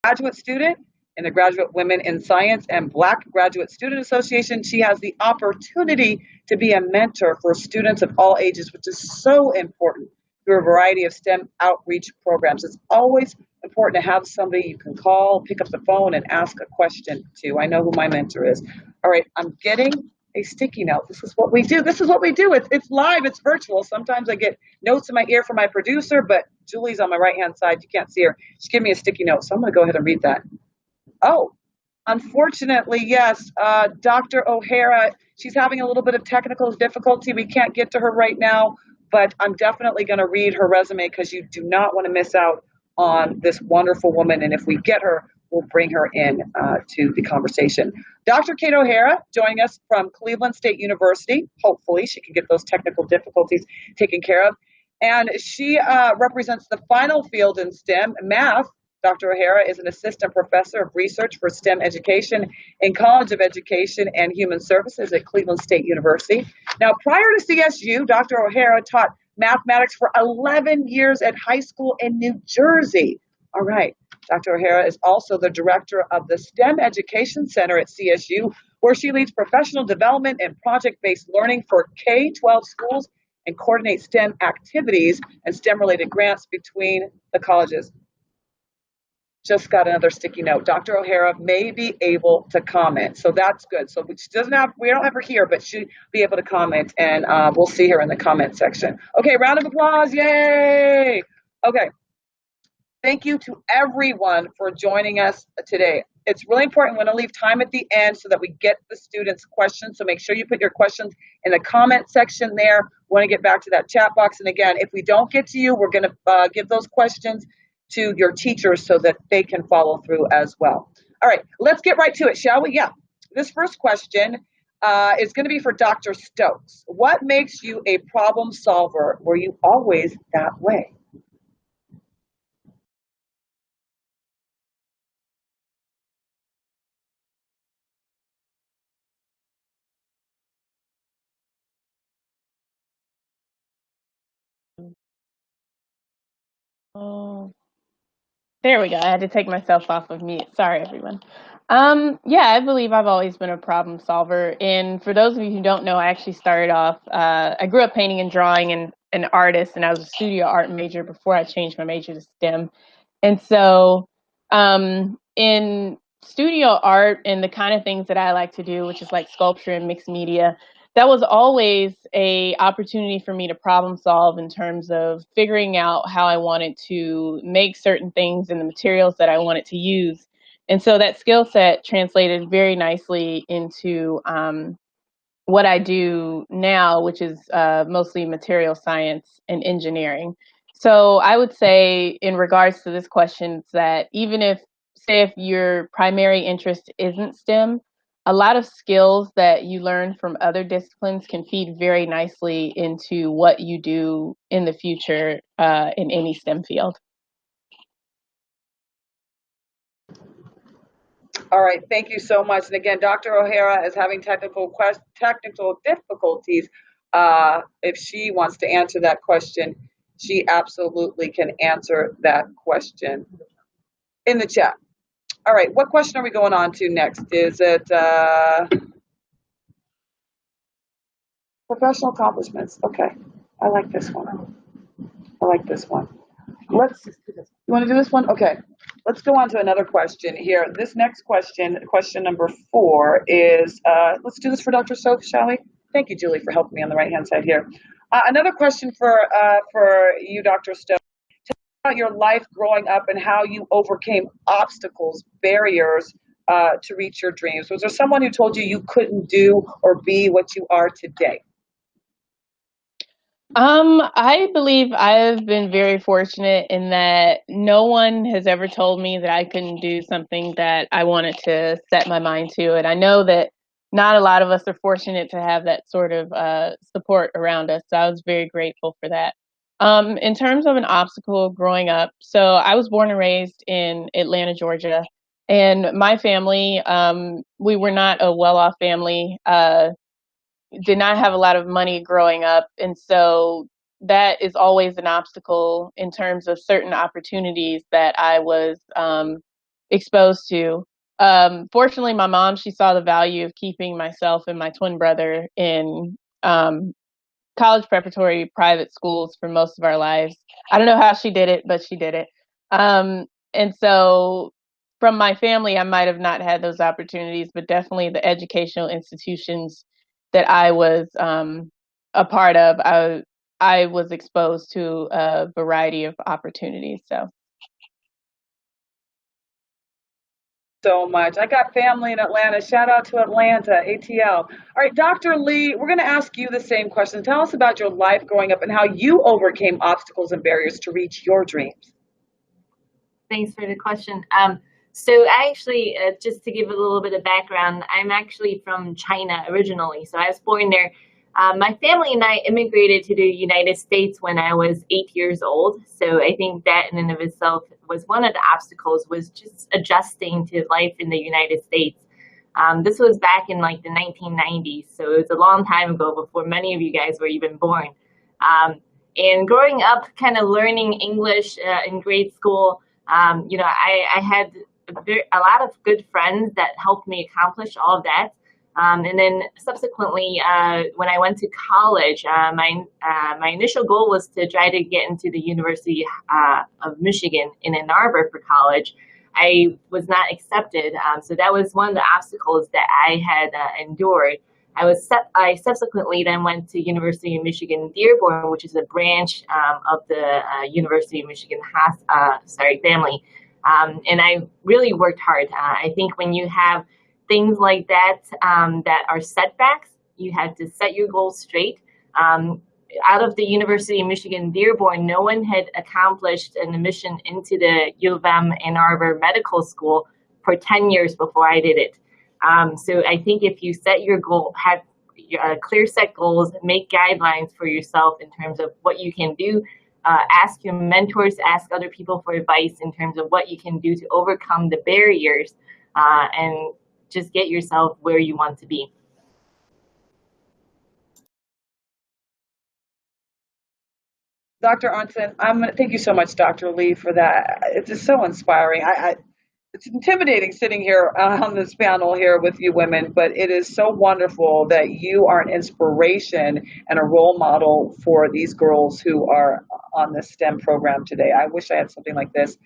graduate student in the Graduate Women in Science and Black Graduate Student Association. She has the opportunity to be a mentor for students of all ages, which is so important through a variety of STEM outreach programs. It's always important to have somebody you can call, pick up the phone, and ask a question to. I know who my mentor is. All right, I'm getting a sticky note. This is what we do. This is what we do. It's live. It's virtual. Sometimes I get notes in my ear from my producer, but Julie's on my right-hand side. You can't see her. She gave me a sticky note, so I'm going to go ahead and read that. Oh, unfortunately, yes. Dr. O'Hara, she's having a little bit of technical difficulty. We can't get to her right now, but I'm definitely going to read her resume because you do not want to miss out on this wonderful woman. And if we get her, we'll bring her in to the conversation. Dr. Kate O'Hara joining us from Cleveland State University. Hopefully she can get those technical difficulties taken care of. And she represents the final field in STEM, math. Dr. O'Hara is an assistant professor of research for STEM education in College of Education and Human Services at Cleveland State University. Now, prior to CSU, Dr. O'Hara taught mathematics for 11 years at high school in New Jersey. All right. Dr. O'Hara is also the director of the STEM Education Center at CSU, where she leads professional development and project-based learning for K-12 schools and coordinates STEM activities and STEM-related grants between the colleges. Just got another sticky note. Dr. O'Hara may be able to comment, so that's good. So she doesn't have, we don't have her here, but she'll be able to comment, and we'll see her in the comment section. Okay, round of applause, yay! Okay, thank you to everyone for joining us today. It's really important. We're going to leave time at the end so that we get the students' questions. So make sure you put your questions in the comment section there. We want to get back to that chat box. And again, if we don't get to you, we're going to give those questions to your teachers so that they can follow through as well. All right, let's get right to it, shall we? Yeah. This first question is going to be for Dr. Stokes. What makes you a problem solver? Were you always that way? Oh, there we go. I had to take myself off of mute. Sorry, everyone. Yeah, I believe I've always been a problem solver. And for those of you who don't know, I actually started off, I grew up painting and drawing and an artist, and I was a studio art major before I changed my major to STEM. And so in studio art and the kind of things that I like to do, which is like sculpture and mixed media, that was always a opportunity for me to problem solve in terms of figuring out how I wanted to make certain things and the materials that I wanted to use. And so that skill set translated very nicely into what I do now, which is mostly material science and engineering. So I would say in regards to this question that even if, say, if your primary interest isn't STEM, a lot of skills that you learn from other disciplines can feed very nicely into what you do in the future in any STEM field. All right, thank you so much. And again, Dr. O'Hara is having technical difficulties. If she wants to answer that question, she absolutely can answer that question in the chat. All right, what question are we going on to next? Is it professional accomplishments? Okay, I like this one. I like this one. You want to do this one? Okay. Let's go on to another question here. This next question, question number 4, is, let's do this for Dr. Stokes, shall we? Thank you, Julie, for helping me on the right-hand side here. Another question for you, Dr. Stokes. Tell me about your life growing up and how you overcame obstacles, barriers to reach your dreams. Was there someone who told you you couldn't do or be what you are today? I believe I've been very fortunate in that no one has ever told me that I couldn't do something that I wanted to set my mind to. And I know that not a lot of us are fortunate to have that sort of support around us. So I was very grateful for that. In terms of an obstacle growing up, so I was born and raised in Atlanta, Georgia. And my family, we were not a well-off family. Did not have a lot of money growing up, and so that is always an obstacle in terms of certain opportunities that I was exposed to. Fortunately, my mom, she saw the value of keeping myself and my twin brother in college preparatory private schools for most of our lives. I don't know how she did it, but she did it. And so from my family, I might have not had those opportunities, but definitely the educational institutions that I was a part of, I was exposed to a variety of opportunities. So much. I got family in Atlanta. Shout out to Atlanta, ATL. All right, Dr. Lee, we're going to ask you the same question. Tell us about your life growing up and how you overcame obstacles and barriers to reach your dreams. Thanks for the question. So I actually, just to give a little bit of background, I'm actually from China originally. So I was born there. My family and I immigrated to the United States when I was 8 years old. So I think that in and of itself was one of the obstacles, was just adjusting to life in the United States. This was back in like the 1990s. So it was a long time ago, before many of you guys were even born. And growing up, kind of learning English in grade school, I had a lot of good friends that helped me accomplish all of that. And then subsequently, when I went to college, my initial goal was to try to get into the University of Michigan in Ann Arbor for college. I was not accepted, so that was one of the obstacles that I had endured. I subsequently then went to University of Michigan Dearborn, which is a branch of the University of Michigan family. And I really worked hard. I think when you have things like that that are setbacks, you have to set your goals straight. Out of the University of Michigan Dearborn, no one had accomplished an admission into the U of M Ann Arbor Medical School for 10 years before I did it. So I think if you set your goal, have clear set goals, make guidelines for yourself in terms of what you can do, ask your mentors, ask other people for advice in terms of what you can do to overcome the barriers, and just get yourself where you want to be. Dr. Arntzen, thank you so much, Dr. Lee, for that. It's just so inspiring. It's intimidating sitting here on this panel here with you women, but it is so wonderful that you are an inspiration and a role model for these girls who are on this STEM program today. I wish I had something like this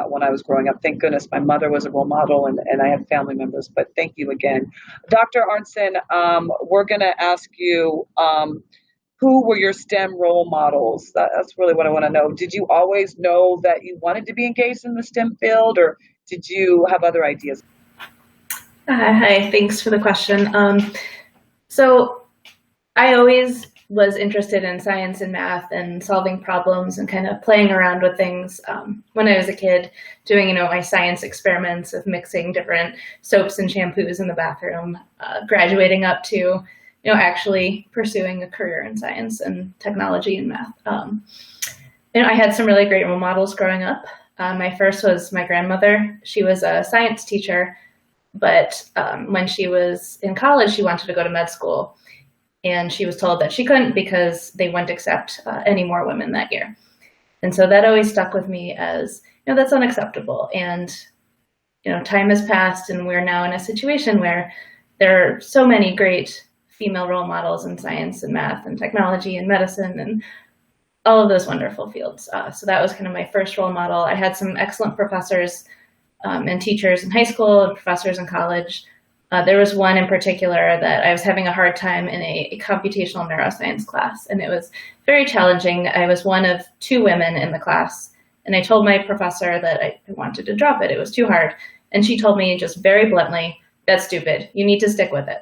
when I was growing up. Thank goodness my mother was a role model and I had family members, but thank you again. Dr. Arntzen, we're going to ask you, who were your STEM role models? That's really what I want to know. Did you always know that you wanted to be engaged in the STEM field, or did you have other ideas? Hi, thanks for the question. So I always was interested in science and math and solving problems and kind of playing around with things when I was a kid, doing, my science experiments of mixing different soaps and shampoos in the bathroom, graduating up to actually pursuing a career in science and technology and math. I had some really great role models growing up. My first was my grandmother. She was a science teacher, but when she was in college, she wanted to go to med school. And she was told that she couldn't because they wouldn't accept any more women that year. And so that always stuck with me as, that's unacceptable. And, time has passed and we're now in a situation where there are so many great female role models in science and math and technology and medicine and all of those wonderful fields. So that was kind of my first role model. I had some excellent professors and teachers in high school and professors in college. There was one in particular that I was having a hard time in a computational neuroscience class, and it was very challenging. I was one of two women in the class, and I told my professor that I wanted to drop it. It was too hard. And she told me just very bluntly, "That's stupid. You need to stick with it."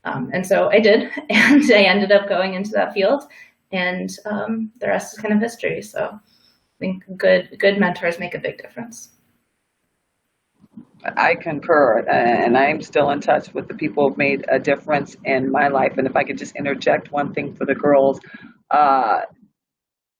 And so I did, and I ended up going into that field, and the rest is kind of history. So I think good mentors make a big difference. I concur, and I'm still in touch with the people who've made a difference in my life. And if I could just interject one thing for the girls,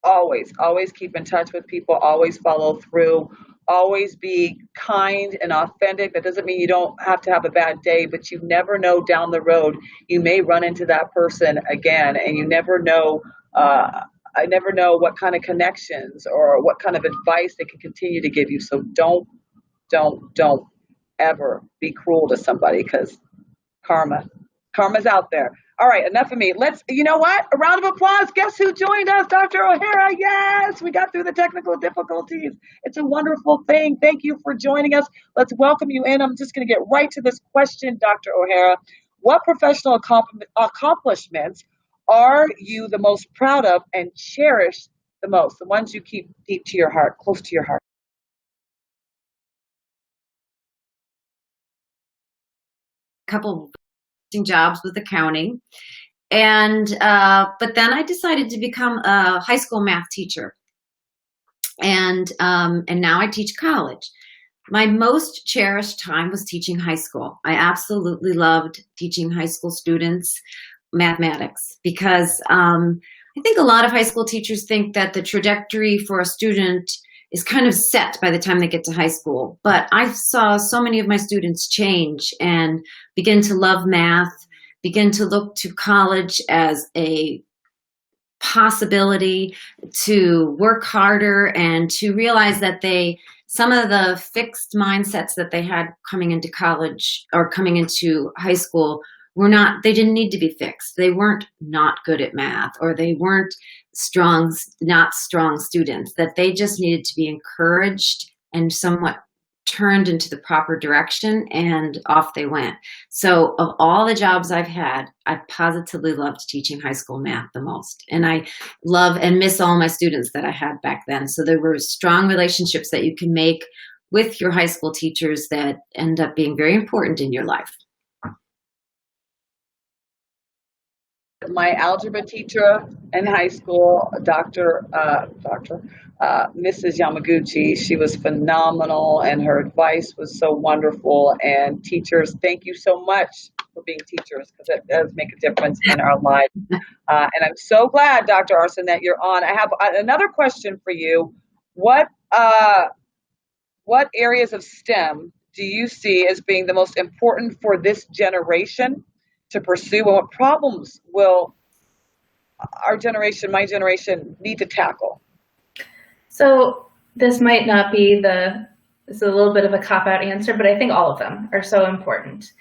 always keep in touch with people, always follow through, always be kind and authentic. That doesn't mean you don't have to have a bad day, but you never know down the road, you may run into that person again, and you never know, I never know what kind of connections or what kind of advice they can continue to give you. So don't don't ever be cruel to somebody, because karma's out there. All right, enough of me. You know what? A round of applause. Guess who joined us? Dr. O'Hara. Yes, we got through the technical difficulties. It's a wonderful thing. Thank you for joining us. Let's welcome you in. I'm just going to get right to this question, Dr. O'Hara. What professional accomplishments are you the most proud of and cherish the most? The ones you keep deep to your heart, close to your heart. Couple jobs with accounting, and but then I decided to become a high school math teacher, and now I teach college. My most cherished time was teaching high school. I absolutely loved teaching high school students mathematics, because I think a lot of high school teachers think that the trajectory for a student is kind of set by the time they get to high school. But I saw so many of my students change and begin to love math, begin to look to college as a possibility to work harder, and to realize that some of the fixed mindsets that they had coming into college or coming into high school they didn't need to be fixed. They weren't not good at math, or they weren't not strong students, that they just needed to be encouraged and somewhat turned into the proper direction, and off they went. So of all the jobs I've had, I positively loved teaching high school math the most. And I love and miss all my students that I had back then. So there were strong relationships that you can make with your high school teachers that end up being very important in your life. My algebra teacher in high school, Mrs. Yamaguchi, she was phenomenal, and her advice was so wonderful. And teachers, thank you so much for being teachers, because it does make a difference in our lives. And I'm so glad, Dr. Arson, that you're on. I have another question for you. What areas of STEM do you see as being the most important for this generation to pursue, and what problems will my generation, need to tackle? So this might not be it's a little bit of a cop-out answer, but I think all of them are so important.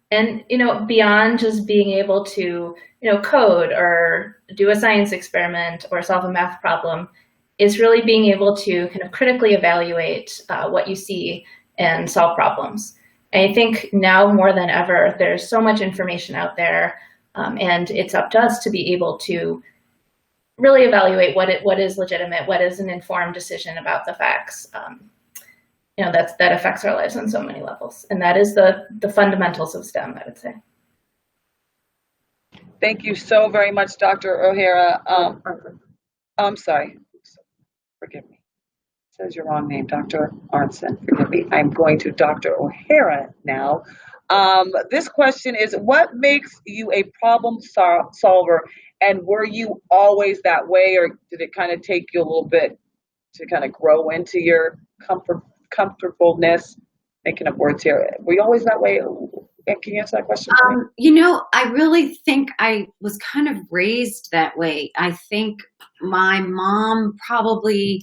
And, beyond just being able to, code or do a science experiment or solve a math problem, is really being able to kind of critically evaluate what you see and solve problems. And I think now more than ever, there's so much information out there, and it's up to us to be able to really evaluate what is legitimate, what is an informed decision about the facts. That affects our lives on so many levels, and that is the fundamentals of STEM, I would say. Thank you so very much, Dr. O'Hara. I'm sorry. Forgive me. It says your wrong name, Dr. Arnson. Forgive me. I'm going to Dr. O'Hara now. This question is, what makes you a problem solver, and were you always that way, or did it kind of take you a little bit to kind of grow into your comfortableness? Making up words here. Were you always that way? Can you answer that question? I really think I was kind of raised that way. I think my mom probably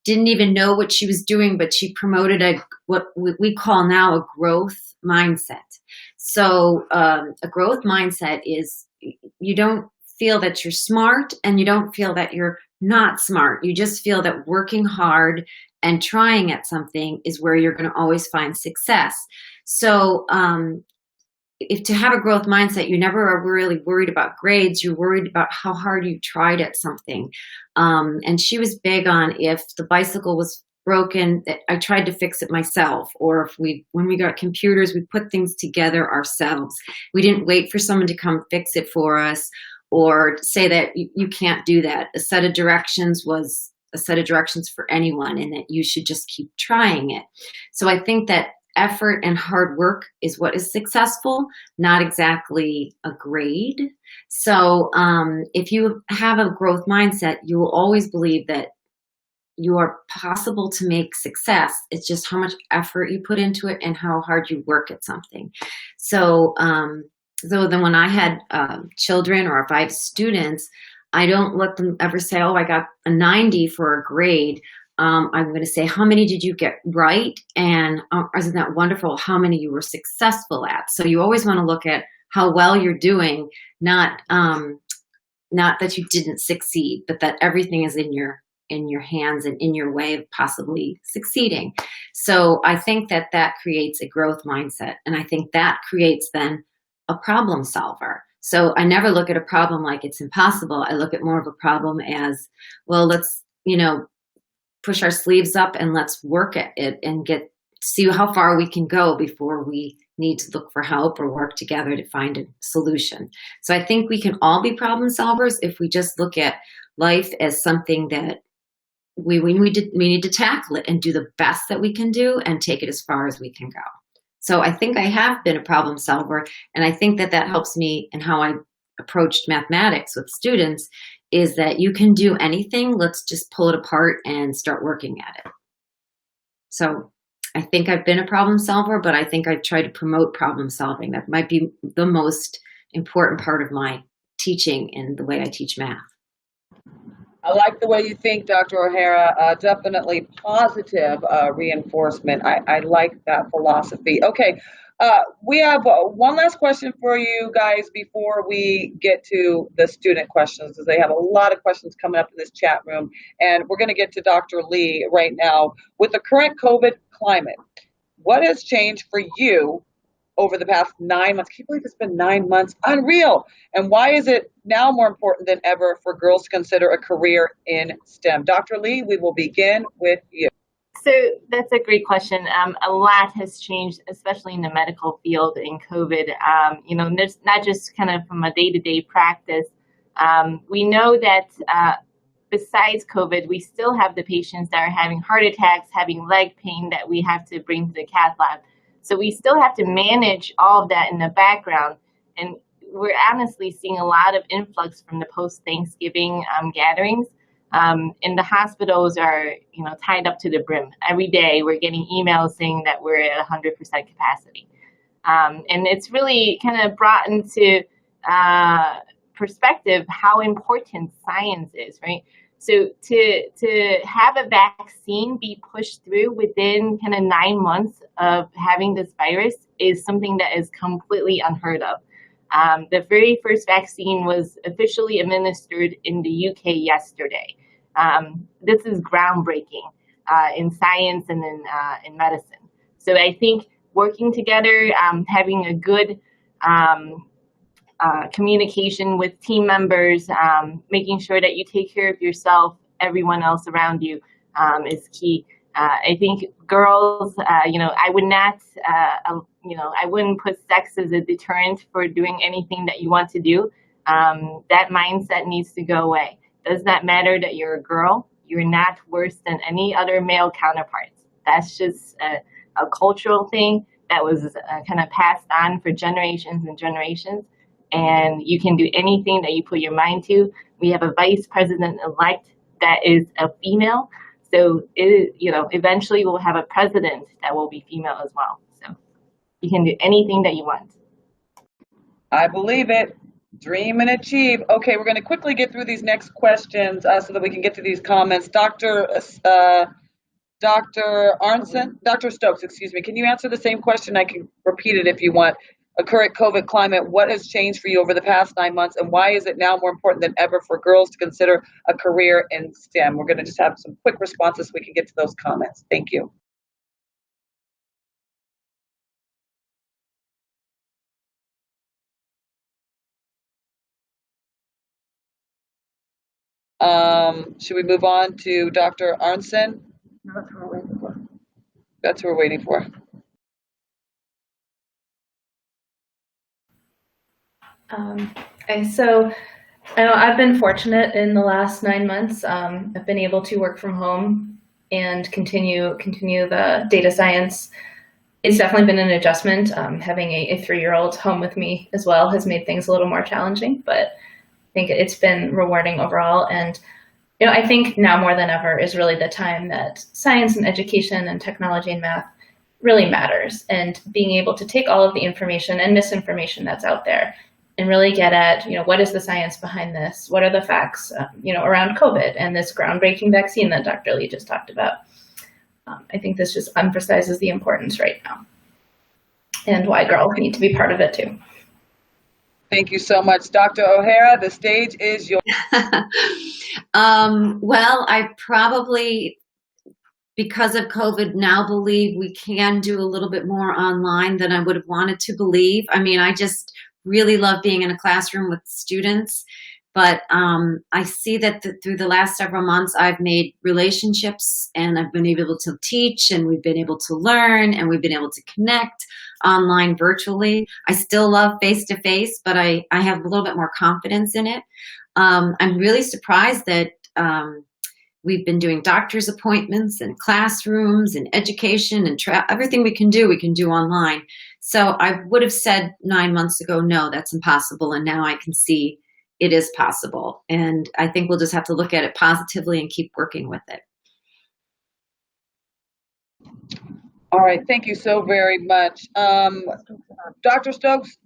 didn't even know what she was doing, but she promoted what we call now a growth mindset. So a growth mindset is, you don't feel that you're smart, and you don't feel that you're not smart. You just feel that working hard and trying at something is where you're going to always find success. So if to have a growth mindset, you never are really worried about grades. You're worried about how hard you tried at something. And she was big on, if the bicycle was broken, I tried to fix it myself. Or when we got computers, we put things together ourselves. We didn't wait for someone to come fix it for us, or say that you can't do that. A set of directions was a set of directions for anyone, and that you should just keep trying it. So I think that effort and hard work is what is successful, not exactly a grade. So if you have a growth mindset, you will always believe that you are possible to make success. It's just how much effort you put into it and how hard you work at something. So then when I had children, or if I have students, I don't let them ever say, oh, I got a 90 for a grade. I'm going to say, how many did you get right? And isn't that wonderful how many you were successful at? So you always want to look at how well you're doing, not that you didn't succeed, but that everything is in your hands and in your way of possibly succeeding. So I think that creates a growth mindset. And I think that creates then a problem solver. So I never look at a problem like it's impossible. I look at more of a problem as, well, let's, push our sleeves up and let's work at it and see how far we can go before we need to look for help or work together to find a solution. So I think we can all be problem solvers if we just look at life as something that we need to tackle it and do the best that we can do and take it as far as we can go. So I think I have been a problem solver, and I think that helps me in how I approached mathematics with students, is that you can do anything. Let's just pull it apart and start working at it. So I think I've been a problem solver, but I think I've tried to promote problem solving. That might be the most important part of my teaching and the way I teach math. I like the way you think, Dr. O'Hara. Definitely positive reinforcement. I like that philosophy. Okay, we have one last question for you guys before we get to the student questions, because they have a lot of questions coming up in this chat room. And we're going to get to Dr. Lee right now. With the current COVID climate, what has changed for you over the past 9 months? Can you believe it's been 9 months? Unreal. And why is it now more important than ever for girls to consider a career in STEM? Dr. Lee, we will begin with you. So that's a great question. A lot has changed, especially in the medical field in COVID. There's not just kind of from a day-to-day practice. We know that besides COVID, we still have the patients that are having heart attacks, having leg pain that we have to bring to the cath lab. So we still have to manage all of that in the background. And we're honestly seeing a lot of influx from the post-Thanksgiving gatherings. And the hospitals are, tied up to the brim. Every day we're getting emails saying that we're at 100% capacity. And it's really kind of brought into perspective how important science is, right? So to have a vaccine be pushed through within kind of 9 months of having this virus is something that is completely unheard of. The very first vaccine was officially administered in the UK yesterday. This is groundbreaking in science and in medicine. So I think working together, having a good communication with team members, making sure that you take care of yourself, everyone else around you is key. I think girls, I would not, I wouldn't put sex as a deterrent for doing anything that you want to do. That mindset needs to go away. Does not matter that you're a girl. You're not worse than any other male counterparts. That's just a cultural thing that was kind of passed on for generations and generations. And you can do anything that you put your mind to. We have a vice president-elect that is a female. So, eventually we'll have a president that will be female as well. So you can do anything that you want. I believe it. Dream and achieve. Okay, we're going to quickly get through these next questions so that we can get to these comments. Dr. Stokes, excuse me. Can you answer the same question? I can repeat it if you want. A current COVID climate, what has changed for you over the past 9 months, and why is it now more important than ever for girls to consider a career in STEM? We're going to just have some quick responses so we can get to those comments. Thank you. Should we move on to Dr. Arnson? That's who we're waiting for. That's who we're waiting for. So I know I've been fortunate in the last 9 months. I've been able to work from home and continue the data science. It's definitely been an adjustment. Having a 3-year-old home with me as well has made things a little more challenging, but I think it's been rewarding overall. And I think now more than ever is really the time that science and education and technology and math really matters, and being able to take all of the information and misinformation that's out there and really get at, what is the science behind this? What are the facts, around COVID and this groundbreaking vaccine that Dr. Lee just talked about? I think this just emphasizes the importance right now and why girls need to be part of it too. Thank you so much. Dr. O'Hara, the stage is yours. Well, I probably, because of COVID, now believe we can do a little bit more online than I would have wanted to believe. I mean, I just really love being in a classroom with students, but I see that through the last several months, I've made relationships and I've been able to teach and we've been able to learn and we've been able to connect online virtually. I still love face-to-face, but I have a little bit more confidence in it. I'm really surprised that we've been doing doctor's appointments and classrooms and education and everything we can do online. So I would have said 9 months ago, no, that's impossible. And now I can see it is possible. And I think we'll just have to look at it positively and keep working with it. All right, thank you so very much. Dr. Stokes,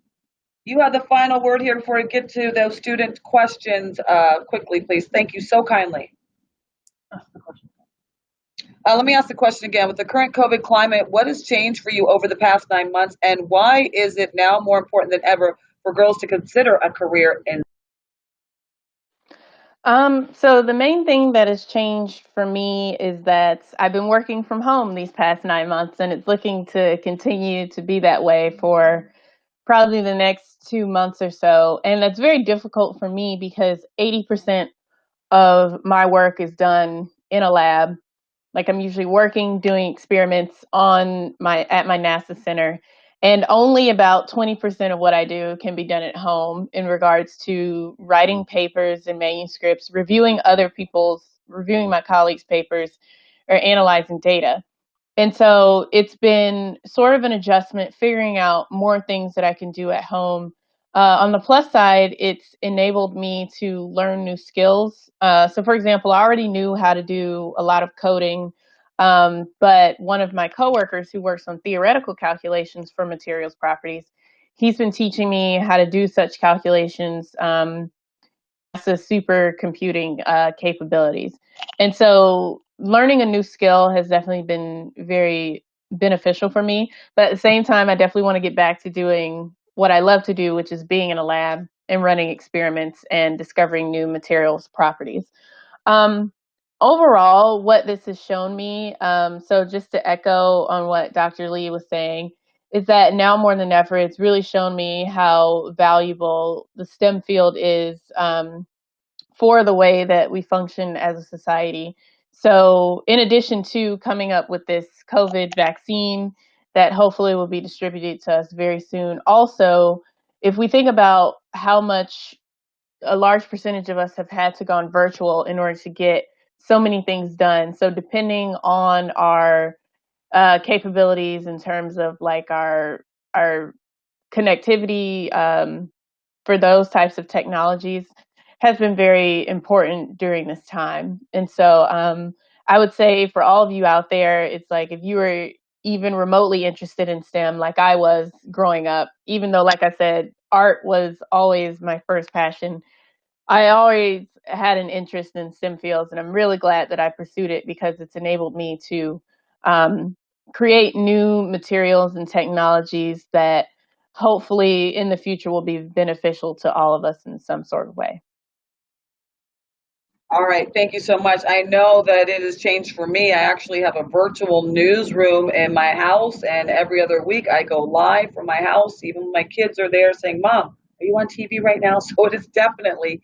you have the final word here before we get to those student questions quickly, please. Thank you so kindly. Let me ask the question again. With the current COVID climate, what has changed for you over the past 9 months, and why is it now more important than ever for girls to consider a career in? So the main thing that has changed for me is that I've been working from home these past 9 months, and it's looking to continue to be that way for probably the next 2 months or so. And that's very difficult for me because 80% of my work is done in a lab. Like I'm usually working, doing experiments at my NASA center, and only about 20% of what I do can be done at home in regards to writing papers and manuscripts, reviewing my colleagues' papers, or analyzing data. And so it's been sort of an adjustment, figuring out more things that I can do at home. On the plus side, it's enabled me to learn new skills. So for example, I already knew how to do a lot of coding, but one of my coworkers who works on theoretical calculations for materials properties, he's been teaching me how to do such calculations, supercomputing capabilities. And so learning a new skill has definitely been very beneficial for me. But at the same time, I definitely want to get back to doing what I love to do, which is being in a lab and running experiments and discovering new materials properties. Overall, what this has shown me, so just to echo on what Dr. Lee was saying, is that now more than ever, it's really shown me how valuable the STEM field is for the way that we function as a society. So in addition to coming up with this COVID vaccine that hopefully will be distributed to us very soon, also, if we think about how much a large percentage of us have had to go virtual in order to get so many things done. So depending on our capabilities in terms of like our connectivity for those types of technologies has been very important during this time. And so I would say for all of you out there, it's like if you were even remotely interested in STEM like I was growing up, even though, like I said, art was always my first passion, I always had an interest in STEM fields, and I'm really glad that I pursued it because it's enabled me to create new materials and technologies that hopefully in the future will be beneficial to all of us in some sort of way. All right, thank you so much. I know that it has changed for me. I actually have a virtual newsroom in my house, and every other week I go live from my house. Even when my kids are there saying, "Mom, are you on TV right now?" So it has definitely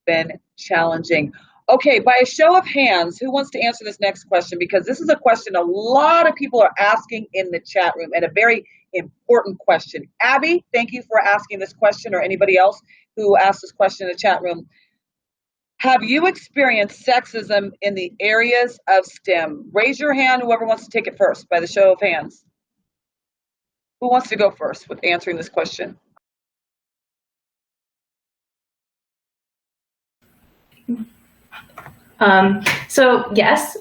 been challenging. Okay, by a show of hands, who wants to answer this next question? Because this is a question a lot of people are asking in the chat room, and a very important question. Abby, thank you for asking this question, or anybody else who asked this question in the chat room. Have you experienced sexism in the areas of STEM? Raise your hand, whoever wants to take it first, by the show of hands. Who wants to go first with answering this question? So yes,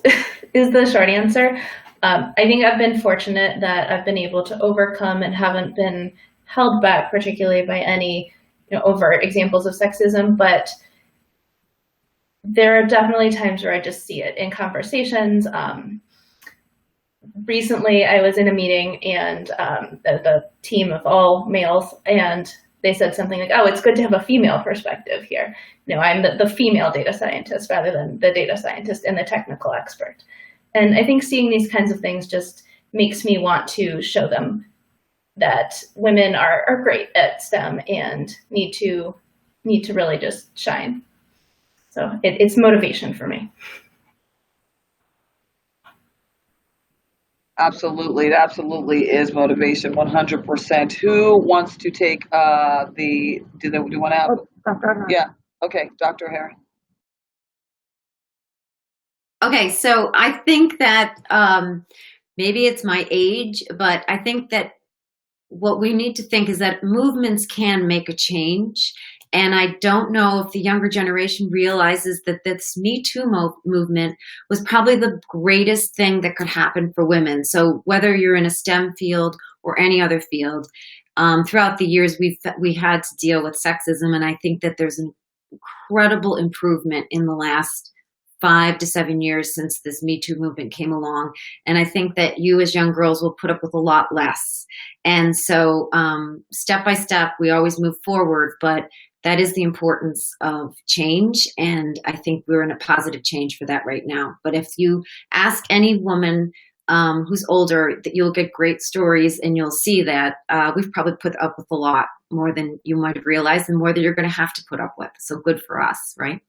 is the short answer. I think I've been fortunate that I've been able to overcome and haven't been held back particularly by any overt examples of sexism, but there are definitely times where I just see it in conversations. Recently, I was in a meeting and the team of all males, and they said something like, "Oh, it's good to have a female perspective here. I'm the female data scientist rather than the data scientist and the technical expert." And I think seeing these kinds of things just makes me want to show them that women are great at STEM and need to really just shine. So it's motivation for me. Absolutely. It absolutely is motivation, 100%. Who wants to take do you want to have? Dr. Yeah. Okay, Dr. O'Hara. Okay, so I think that maybe it's my age, but I think that what we need to think is that movements can make a change. And I don't know if the younger generation realizes that this Me Too movement was probably the greatest thing that could happen for women. So whether you're in a STEM field or any other field, throughout the years we had to deal with sexism, and I think that there's an incredible improvement in the last 5 to 7 years since this Me Too movement came along. And I think that you as young girls will put up with a lot less. And so step by step, we always move forward, but that is the importance of change. And I think we're in a positive change for that right now. But if you ask any woman who's older, that you'll get great stories, and you'll see that we've probably put up with a lot more than you might have realized, and more that you're going to have to put up with. So good for us, right?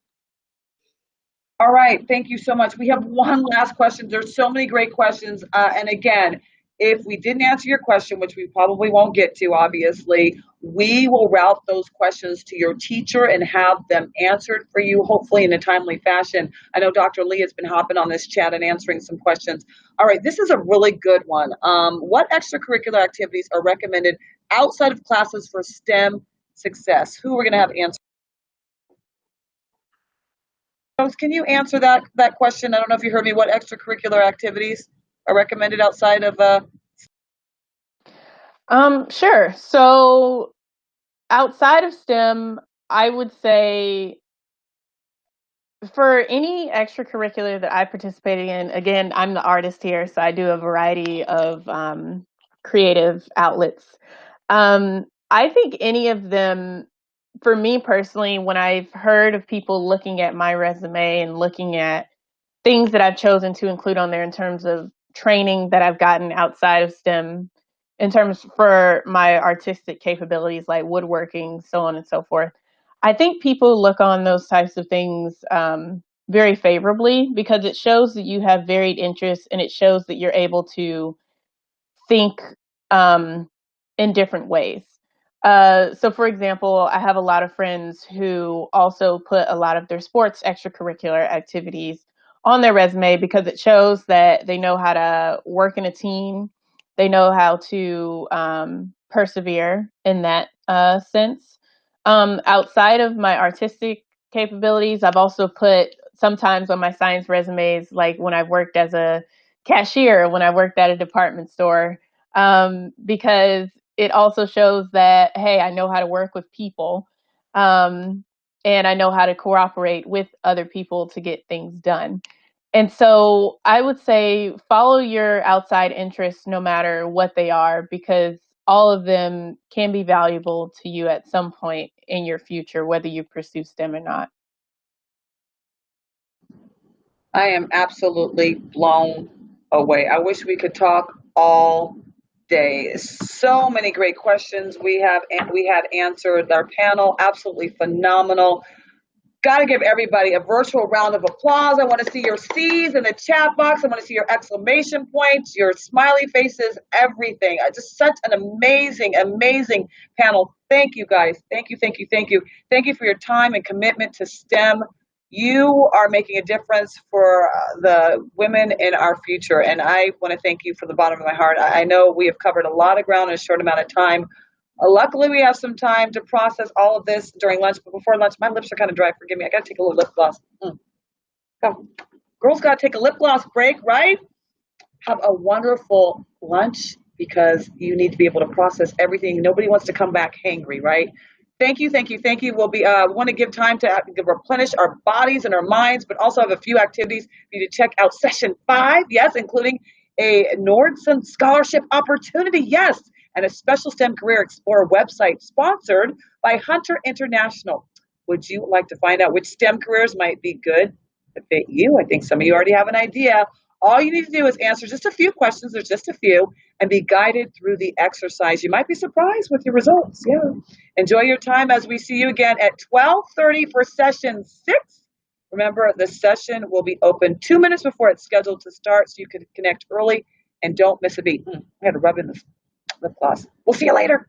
All right, thank you so much. We have one last question. There's so many great questions. And again, if we didn't answer your question, which we probably won't get to, obviously, we will route those questions to your teacher and have them answered for you, hopefully in a timely fashion. I know Dr. Lee has been hopping on this chat and answering some questions. All right, this is a really good one. What extracurricular activities are recommended outside of classes for STEM success? Who are going to have answers? Can you answer that question? I don't know if you heard me. What extracurricular activities are recommended outside of Sure. So outside of STEM, I would say for any extracurricular that I participated in, again, I'm the artist here, so I do a variety of creative outlets. I think any of them, for me personally, when I've heard of people looking at my resume and looking at things that I've chosen to include on there in terms of training that I've gotten outside of STEM, in terms for my artistic capabilities like woodworking, so on and so forth, I think people look on those types of things very favorably, because it shows that you have varied interests, and it shows that you're able to think in different ways. So, for example, I have a lot of friends who also put a lot of their sports extracurricular activities on their resume, because it shows that they know how to work in a team, they know how to persevere in that sense. Outside of my artistic capabilities, I've also put sometimes on my science resumes, like when I've worked as a cashier, when I worked at a department store, because it also shows that, hey, I know how to work with people, and I know how to cooperate with other people to get things done. And so I would say follow your outside interests no matter what they are, because all of them can be valuable to you at some point in your future, whether you pursue STEM or not. I am absolutely blown away. I wish we could talk all day. So many great questions we had answered. Our panel, absolutely phenomenal. Got to give everybody a virtual round of applause. I want to see your C's in the chat box. I want to see your exclamation points, your smiley faces, everything. Just such an amazing, amazing panel. Thank you, guys. Thank you, thank you, thank you. Thank you for your time and commitment to STEM. You are making a difference for the women in our future, and I want to thank you from the bottom of my heart. I know we have covered a lot of ground in a short amount of time. Luckily, we have some time to process all of this during lunch. But before lunch, my lips are kind of dry. Forgive me. I got to take a little lip gloss. Come. Girls got to take a lip gloss break, right? Have a wonderful lunch, because you need to be able to process everything. Nobody wants to come back hangry, right? Thank you, thank you, thank you. We'll be want to give time to replenish our bodies and our minds, but also have a few activities for you to check out. Session 5, yes, including a Nordson scholarship opportunity, yes, and a special STEM Career Explorer website sponsored by Hunter International. Would you like to find out which STEM careers might be good to fit you? I think some of you already have an idea. All you need to do is answer just a few questions. There's just a few, and be guided through the exercise. You might be surprised with your results. Yeah. Enjoy your time as we see you again at 12:30 for session 6. Remember, the session will be open 2 minutes before it's scheduled to start, so you can connect early and don't miss a beat. I had to rub in the lip gloss. We'll see you later.